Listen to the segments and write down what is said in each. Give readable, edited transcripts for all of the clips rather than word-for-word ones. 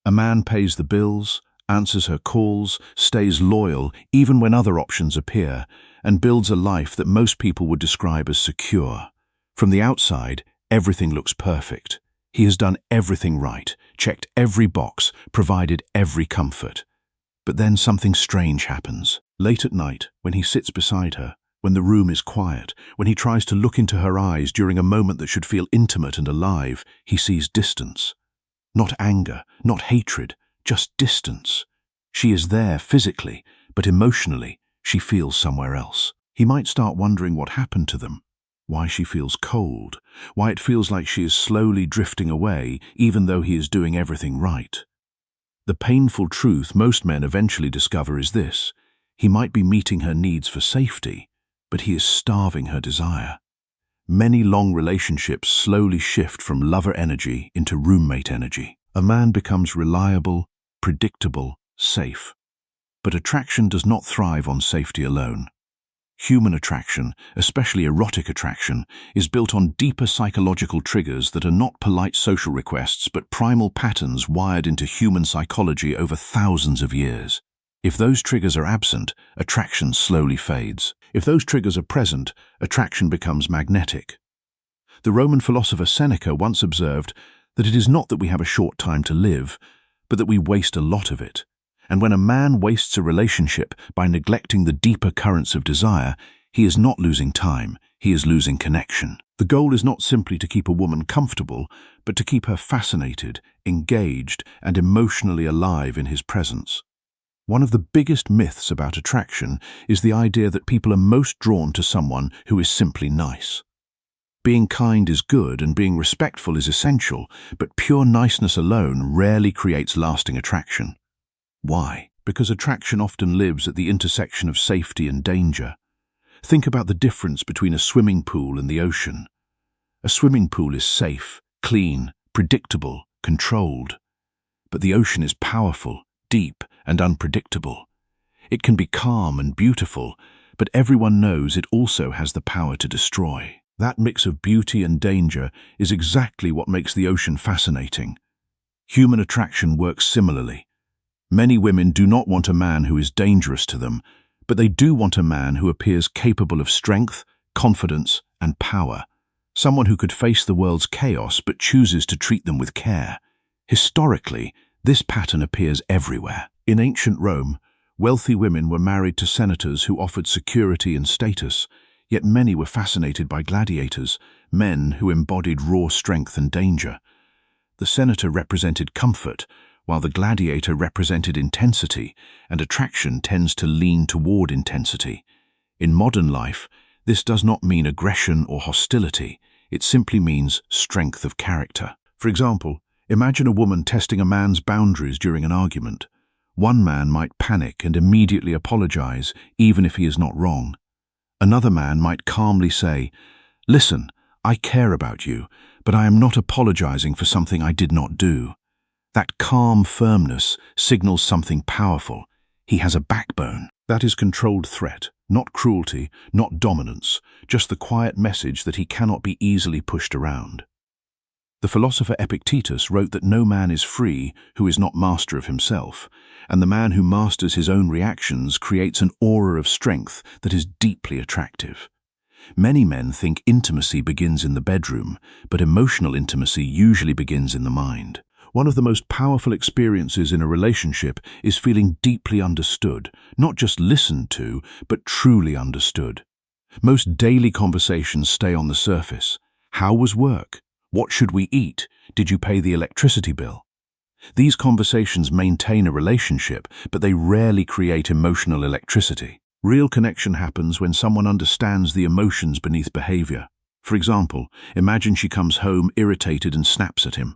A man pays the bills, answers her calls, stays loyal even when other options appear, and builds a life that most people would describe as secure. From the outside, everything looks perfect. He has done everything right, checked every box, provided every comfort. But then something strange happens. Late at night, when he sits beside her, when the room is quiet, when he tries to look into her eyes during a moment that should feel intimate and alive, he sees distance. Not anger, not hatred, just distance. She is there physically, but emotionally, she feels somewhere else. He might start wondering what happened to them, why she feels cold, why it feels like she is slowly drifting away, even though he is doing everything right. The painful truth most men eventually discover is this: he might be meeting her needs for safety, but he is starving her desire. Many long relationships slowly shift from lover energy into roommate energy. A man becomes reliable, predictable, safe. But attraction does not thrive on safety alone. Human attraction, especially erotic attraction, is built on deeper psychological triggers that are not polite social requests but primal patterns wired into human psychology over thousands of years. If those triggers are absent, attraction slowly fades. If those triggers are present, attraction becomes magnetic. The Roman philosopher Seneca once observed that it is not that we have a short time to live, but that we waste a lot of it. And when a man wastes a relationship by neglecting the deeper currents of desire, he is not losing time, he is losing connection. The goal is not simply to keep a woman comfortable, but to keep her fascinated, engaged, and emotionally alive in his presence. One of the biggest myths about attraction is the idea that people are most drawn to someone who is simply nice. Being kind is good and being respectful is essential, but pure niceness alone rarely creates lasting attraction. Why? Because attraction often lives at the intersection of safety and danger. Think about the difference between a swimming pool and the ocean. A swimming pool is safe, clean, predictable, controlled. But the ocean is powerful, deep, and unpredictable. It can be calm and beautiful, but everyone knows it also has the power to destroy. That mix of beauty and danger is exactly what makes the ocean fascinating. Human attraction works similarly. Many women do not want a man who is dangerous to them, but they do want a man who appears capable of strength, confidence, and power. Someone who could face the world's chaos but chooses to treat them with care. Historically, this pattern appears everywhere. In ancient Rome, wealthy women were married to senators who offered security and status, yet many were fascinated by gladiators, men who embodied raw strength and danger. The senator represented comfort, while the gladiator represented intensity, and attraction tends to lean toward intensity. In modern life, this does not mean aggression or hostility, it simply means strength of character. For example, imagine a woman testing a man's boundaries during an argument. One man might panic and immediately apologize, even if he is not wrong. Another man might calmly say, "Listen, I care about you, but I am not apologizing for something I did not do." That calm firmness signals something powerful. He has a backbone. That is controlled threat, not cruelty, not dominance, just the quiet message that he cannot be easily pushed around. The philosopher Epictetus wrote that no man is free who is not master of himself, and the man who masters his own reactions creates an aura of strength that is deeply attractive. Many men think intimacy begins in the bedroom, but emotional intimacy usually begins in the mind. One of the most powerful experiences in a relationship is feeling deeply understood, not just listened to, but truly understood. Most daily conversations stay on the surface. How was work? What should we eat? Did you pay the electricity bill? These conversations maintain a relationship, but they rarely create emotional electricity. Real connection happens when someone understands the emotions beneath behavior. For example, imagine she comes home irritated and snaps at him.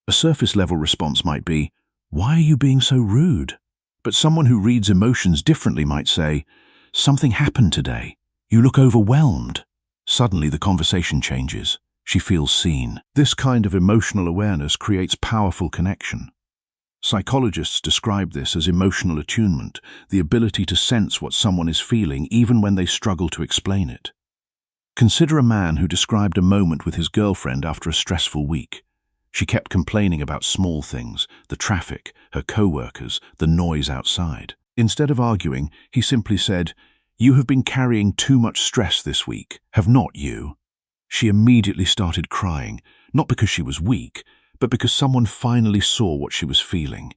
A surface-level response might be, "Why are you being so rude?" But someone who reads emotions differently might say, "Something happened today. You look overwhelmed." Suddenly the conversation changes. She feels seen. This kind of emotional awareness creates powerful connection. Psychologists describe this as emotional attunement, the ability to sense what someone is feeling even when they struggle to explain it. Consider a man who described a moment with his girlfriend after a stressful week. She kept complaining about small things, the traffic, her co-workers, the noise outside. Instead of arguing, he simply said, "You have been carrying too much stress this week, have not you?" She immediately started crying, not because she was weak, but because someone finally saw what she was feeling.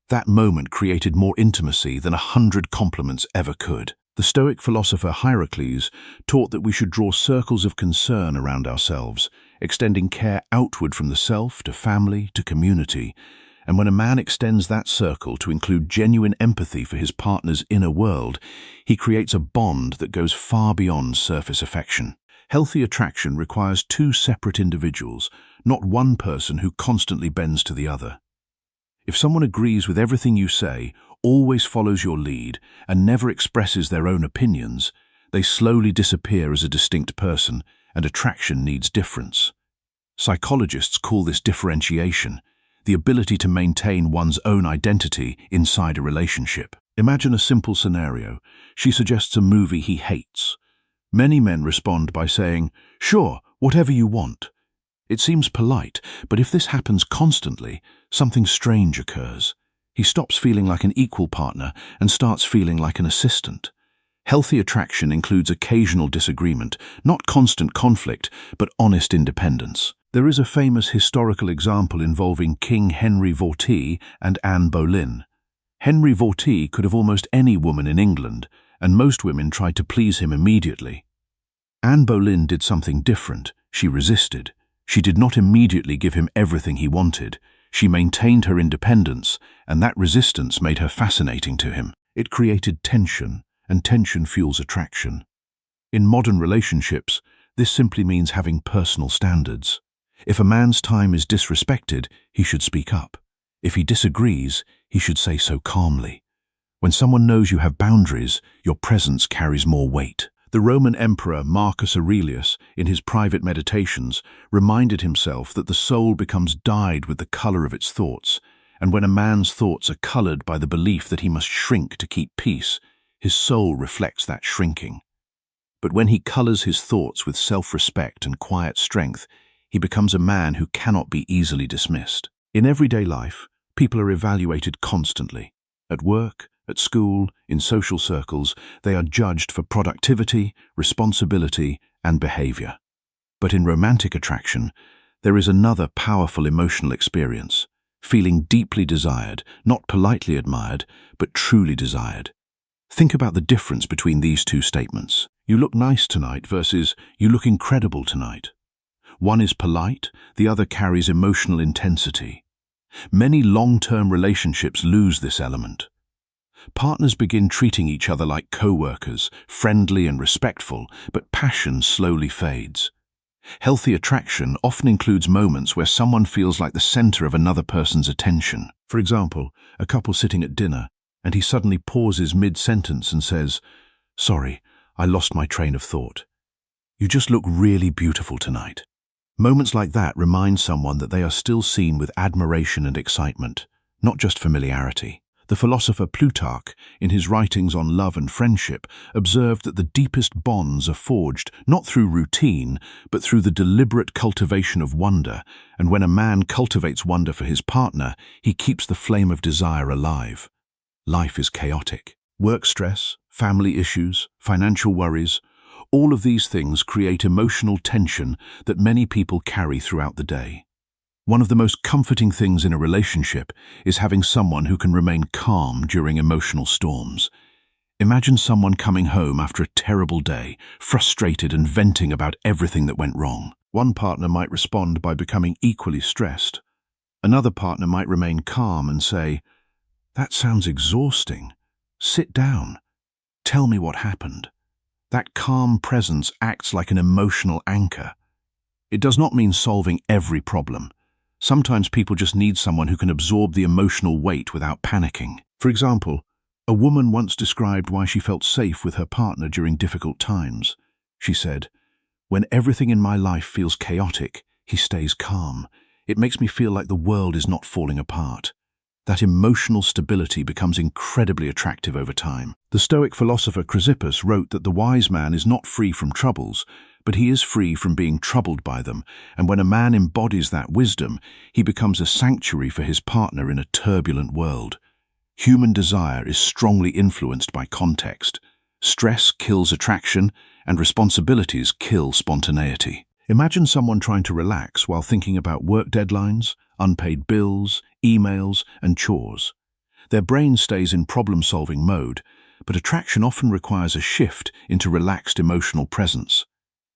That moment created more intimacy than 100 compliments ever could. The Stoic philosopher Heracles taught that we should draw circles of concern around ourselves, extending care outward from the self to family to community. And when a man extends that circle to include genuine empathy for his partner's inner world, he creates a bond that goes far beyond surface affection. Healthy attraction requires two separate individuals, not one person who constantly bends to the other. If someone agrees with everything you say, always follows your lead, and never expresses their own opinions, they slowly disappear as a distinct person, and attraction needs difference. Psychologists call this differentiation, the ability to maintain one's own identity inside a relationship. Imagine a simple scenario. She suggests a movie he hates. Many men respond by saying, "Sure, whatever you want." It seems polite, but if this happens constantly, something strange occurs. He stops feeling like an equal partner and starts feeling like an assistant. Healthy attraction includes occasional disagreement, not constant conflict, but honest independence. There is a famous historical example involving King Henry VIII and Anne Boleyn. Henry VIII could have almost any woman in England, and most women tried to please him immediately. Anne Boleyn did something different. She resisted. She did not immediately give him everything he wanted. She maintained her independence, and that resistance made her fascinating to him. It created tension, and tension fuels attraction. In modern relationships, this simply means having personal standards. If a man's time is disrespected, he should speak up. If he disagrees, he should say so calmly. When someone knows you have boundaries, your presence carries more weight. The Roman Emperor Marcus Aurelius, in his private meditations, reminded himself that the soul becomes dyed with the color of its thoughts, and when a man's thoughts are colored by the belief that he must shrink to keep peace, his soul reflects that shrinking. But when he colors his thoughts with self-respect and quiet strength, he becomes a man who cannot be easily dismissed. In everyday life, people are evaluated constantly. At work, at school, in social circles, they are judged for productivity, responsibility, and behavior. But in romantic attraction, there is another powerful emotional experience, feeling deeply desired, not politely admired, but truly desired. Think about the difference between these two statements. "You look nice tonight" versus "You look incredible tonight." One is polite, the other carries emotional intensity. Many long-term relationships lose this element. Partners begin treating each other like co-workers, friendly and respectful, but passion slowly fades. Healthy attraction often includes moments where someone feels like the center of another person's attention. For example, a couple sitting at dinner, and he suddenly pauses mid-sentence and says, "Sorry, I lost my train of thought. You just look really beautiful tonight." Moments like that remind someone that they are still seen with admiration and excitement, not just familiarity. The philosopher Plutarch, in his writings on love and friendship, observed that the deepest bonds are forged not through routine, but through the deliberate cultivation of wonder, and when a man cultivates wonder for his partner, he keeps the flame of desire alive. Life is chaotic. Work stress, family issues, financial worries, all of these things create emotional tension that many people carry throughout the day. One of the most comforting things in a relationship is having someone who can remain calm during emotional storms. Imagine someone coming home after a terrible day, frustrated and venting about everything that went wrong. One partner might respond by becoming equally stressed. Another partner might remain calm and say, "That sounds exhausting. Sit down. Tell me what happened." That calm presence acts like an emotional anchor. It does not mean solving every problem. Sometimes people just need someone who can absorb the emotional weight without panicking. For example, a woman once described why she felt safe with her partner during difficult times. She said, "When everything in my life feels chaotic, he stays calm. It makes me feel like the world is not falling apart." That emotional stability becomes incredibly attractive over time. The Stoic philosopher Chrysippus wrote that the wise man is not free from troubles, but he is free from being troubled by them, and when a man embodies that wisdom, he becomes a sanctuary for his partner in a turbulent world. Human desire is strongly influenced by context. Stress kills attraction, and responsibilities kill spontaneity. Imagine someone trying to relax while thinking about work deadlines, unpaid bills, emails, and chores. Their brain stays in problem-solving mode, but attraction often requires a shift into relaxed emotional presence.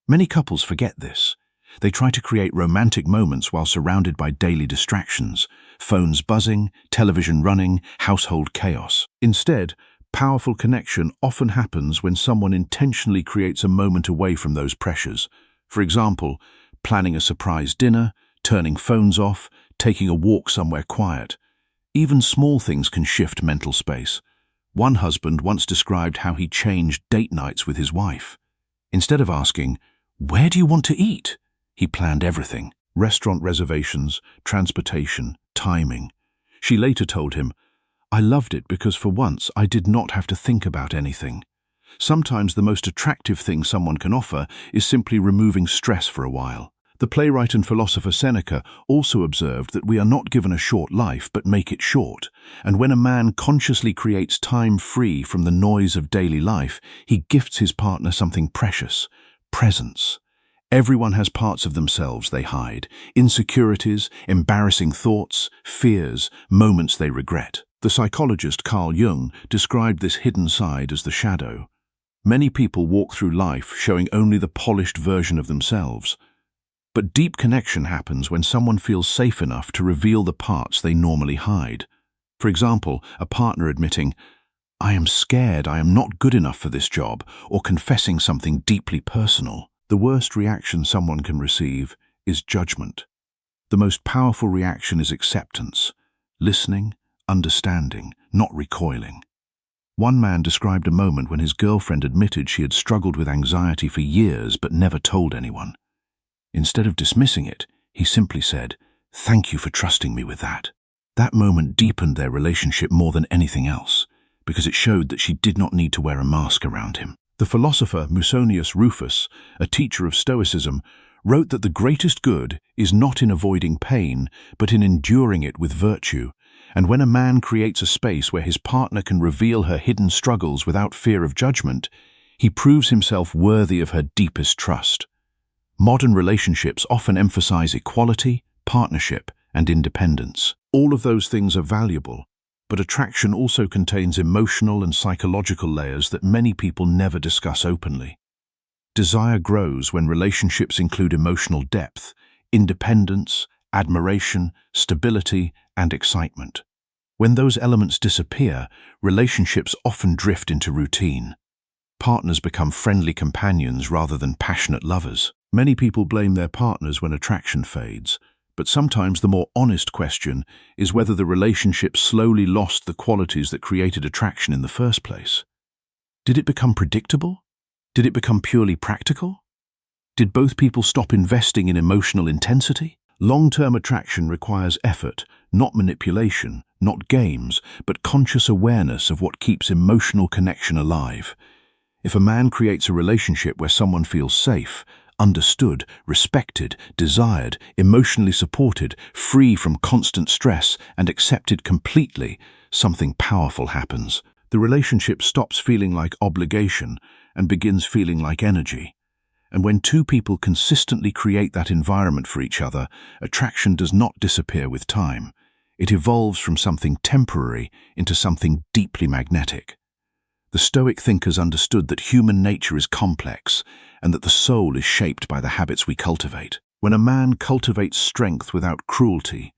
Many couples forget this. They try to create romantic moments while surrounded by daily distractions, phones buzzing, television running, household chaos. Instead, powerful connection often happens when someone intentionally creates a moment away from those pressures. For example, planning a surprise dinner, turning phones off, taking a walk somewhere quiet. Even small things can shift mental space. One husband once described how he changed date nights with his wife. Instead of asking, "Where do you want to eat?" he planned everything: restaurant reservations, transportation, timing. She later told him, "I loved it because for once I did not have to think about anything." Sometimes the most attractive thing someone can offer is simply removing stress for a while. The playwright and philosopher Seneca also observed that we are not given a short life but make it short, and when a man consciously creates time free from the noise of daily life, he gifts his partner something precious: presence. Everyone has parts of themselves they hide, insecurities, embarrassing thoughts, fears, moments they regret. The psychologist Carl Jung described this hidden side as the shadow. Many people walk through life showing only the polished version of themselves. But deep connection happens when someone feels safe enough to reveal the parts they normally hide. For example, a partner admitting, "I am scared I am not good enough for this job," or confessing something deeply personal. The worst reaction someone can receive is judgment. The most powerful reaction is acceptance, listening, understanding, not recoiling. One man described a moment when his girlfriend admitted she had struggled with anxiety for years but never told anyone. Instead of dismissing it, he simply said, "Thank you for trusting me with that." That moment deepened their relationship more than anything else, because it showed that she did not need to wear a mask around him. The philosopher Musonius Rufus, a teacher of Stoicism, wrote that the greatest good is not in avoiding pain, but in enduring it with virtue. And when a man creates a space where his partner can reveal her hidden struggles without fear of judgment, he proves himself worthy of her deepest trust. Modern relationships often emphasize equality, partnership, and independence. All of those things are valuable, but attraction also contains emotional and psychological layers that many people never discuss openly. Desire grows when relationships include emotional depth, independence, admiration, stability, and excitement. When those elements disappear, relationships often drift into routine. Partners become friendly companions rather than passionate lovers. Many people blame their partners when attraction fades, but sometimes the more honest question is whether the relationship slowly lost the qualities that created attraction in the first place. Did it become predictable? Did it become purely practical? Did both people stop investing in emotional intensity? Long-term attraction requires effort, not manipulation, not games, but conscious awareness of what keeps emotional connection alive. If a man creates a relationship where someone feels safe, understood, respected, desired, emotionally supported, free from constant stress, and accepted completely, something powerful happens. The relationship stops feeling like obligation and begins feeling like energy. And when two people consistently create that environment for each other, attraction does not disappear with time. It evolves from something temporary into something deeply magnetic. The Stoic thinkers understood that human nature is complex and that the soul is shaped by the habits we cultivate. When a man cultivates strength without cruelty,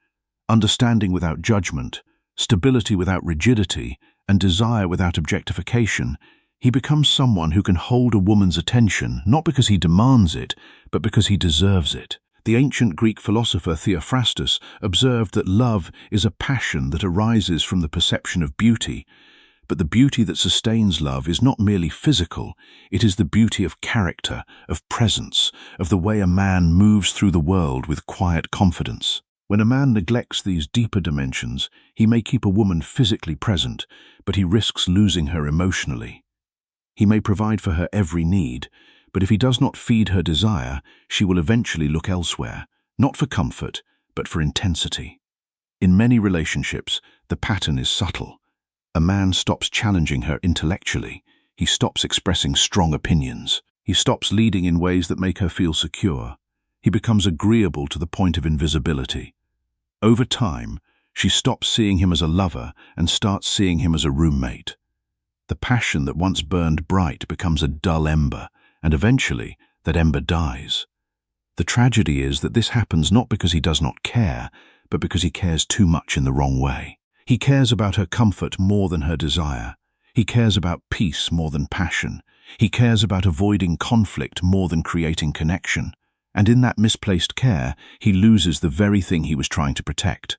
understanding without judgment, stability without rigidity, and desire without objectification, he becomes someone who can hold a woman's attention not because he demands it, but because he deserves it. The ancient Greek philosopher Theophrastus observed that love is a passion that arises from the perception of beauty. But the beauty that sustains love is not merely physical, it is the beauty of character, of presence, of the way a man moves through the world with quiet confidence. When a man neglects these deeper dimensions, he may keep a woman physically present, but he risks losing her emotionally. He may provide for her every need, But if he does not feed her desire, she will eventually look elsewhere, not for comfort, but for intensity. In many relationships, the pattern is subtle. A man stops challenging her intellectually. He stops expressing strong opinions. He stops leading in ways that make her feel secure. He becomes agreeable to the point of invisibility. Over time, she stops seeing him as a lover and starts seeing him as a roommate. The passion that once burned bright becomes a dull ember, and eventually, that ember dies. The tragedy is that this happens not because he does not care, but because he cares too much in the wrong way. He cares about her comfort more than her desire. He cares about peace more than passion. He cares about avoiding conflict more than creating connection. And in that misplaced care, he loses the very thing he was trying to protect.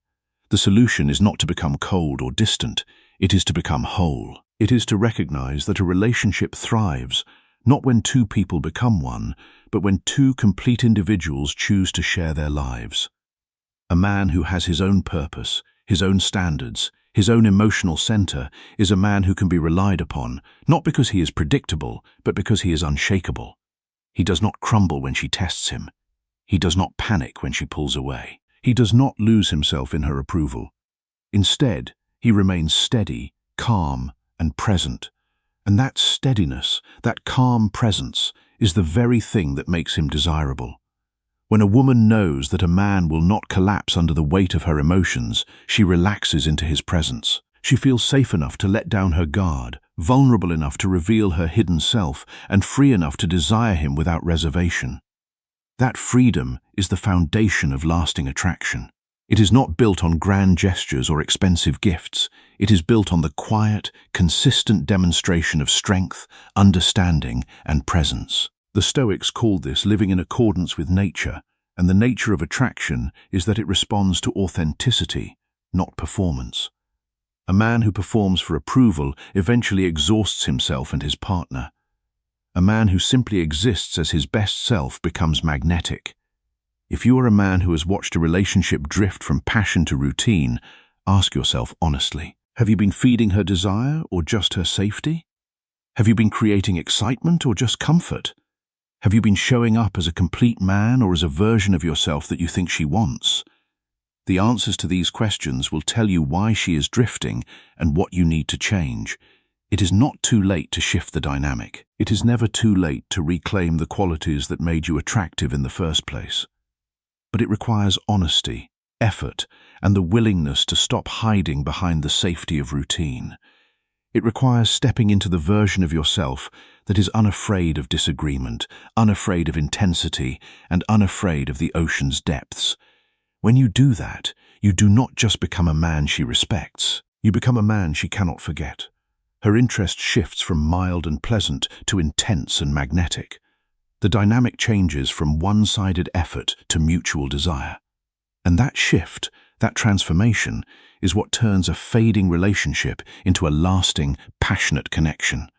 The solution is not to become cold or distant. It is to become whole. It is to recognize that a relationship thrives, not when two people become one, but when two complete individuals choose to share their lives. A man who has his own purpose, his own standards, his own emotional center is a man who can be relied upon, not because he is predictable, but because he is unshakable. He does not crumble when she tests him. He does not panic when she pulls away. He does not lose himself in her approval. Instead, he remains steady, calm, and present. And that steadiness, that calm presence, is the very thing that makes him desirable. When a woman knows that a man will not collapse under the weight of her emotions, she relaxes into his presence. She feels safe enough to let down her guard, vulnerable enough to reveal her hidden self, and free enough to desire him without reservation. That freedom is the foundation of lasting attraction. It is not built on grand gestures or expensive gifts. It is built on the quiet, consistent demonstration of strength, understanding, and presence. The Stoics called this living in accordance with nature, and the nature of attraction is that it responds to authenticity, not performance. A man who performs for approval eventually exhausts himself and his partner. A man who simply exists as his best self becomes magnetic. If you are a man who has watched a relationship drift from passion to routine, ask yourself honestly, have you been feeding her desire or just her safety? Have you been creating excitement or just comfort? Have you been showing up as a complete man or as a version of yourself that you think she wants? The answers to these questions will tell you why she is drifting and what you need to change. It is not too late to shift the dynamic. It is never too late to reclaim the qualities that made you attractive in the first place. But it requires honesty, effort, and the willingness to stop hiding behind the safety of routine. It requires stepping into the version of yourself that is unafraid of disagreement, unafraid of intensity, and unafraid of the ocean's depths. When you do that, you do not just become a man she respects. You become a man she cannot forget. Her interest shifts from mild and pleasant to intense and magnetic. The dynamic changes from one-sided effort to mutual desire. And that shift, that transformation, is what turns a fading relationship into a lasting, passionate connection.